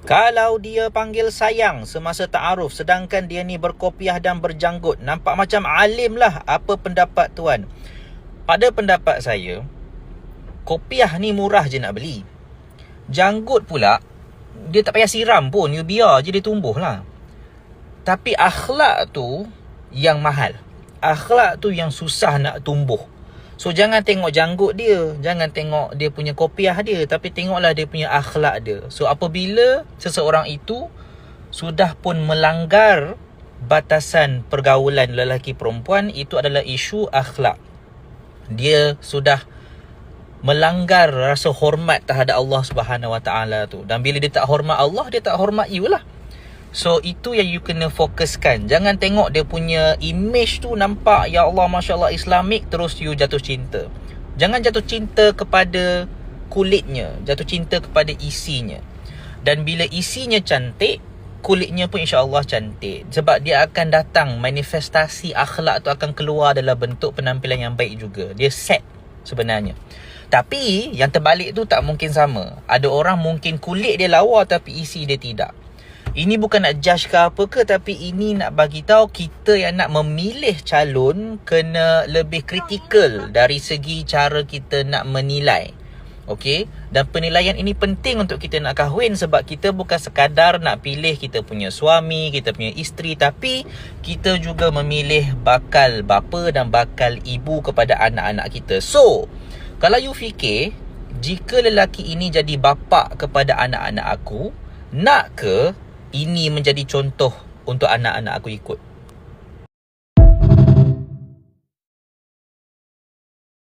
Kalau dia panggil sayang semasa ta'aruf, sedangkan dia ni berkopiah dan berjanggut, nampak macam alim lah. Apa pendapat tuan? Pada pendapat saya, kopiah ni murah je nak beli. Janggut pula, dia tak payah siram pun, you biar je dia tumbuh lah. Tapi akhlak tu yang mahal. Akhlak tu yang susah nak tumbuh. So jangan tengok janggut dia, jangan tengok dia punya kopiah dia, tapi tengoklah dia punya akhlak dia. So apabila seseorang itu sudah pun melanggar batasan pergaulan lelaki perempuan, itu adalah isu akhlak. Dia sudah melanggar rasa hormat terhadap Allah Subhanahu Wa Taala tu. Dan bila dia tak hormat Allah, dia tak hormat you lah. So itu yang you kena fokuskan. Jangan tengok dia punya image tu nampak ya Allah Masya Allah Islamik, terus you jatuh cinta. Jangan jatuh cinta kepada kulitnya, jatuh cinta kepada isinya. Dan bila isinya cantik, kulitnya pun insya Allah cantik. Sebab dia akan datang, manifestasi akhlak tu akan keluar dalam bentuk penampilan yang baik juga. Dia set sebenarnya. Tapi yang terbalik tu tak mungkin sama. Ada orang mungkin kulit dia lawa tapi isi dia tidak. Ini bukan nak judge ke apa ke, tapi ini nak bagi tahu kita yang nak memilih calon kena lebih kritikal dari segi cara kita nak menilai. Okey? Dan penilaian ini penting untuk kita nak kahwin, sebab kita bukan sekadar nak pilih kita punya suami, kita punya isteri, tapi kita juga memilih bakal bapa dan bakal ibu kepada anak-anak kita. So, kalau you fikir jika lelaki ini jadi bapa kepada anak-anak aku, nak ke ini menjadi contoh untuk anak-anak aku ikut?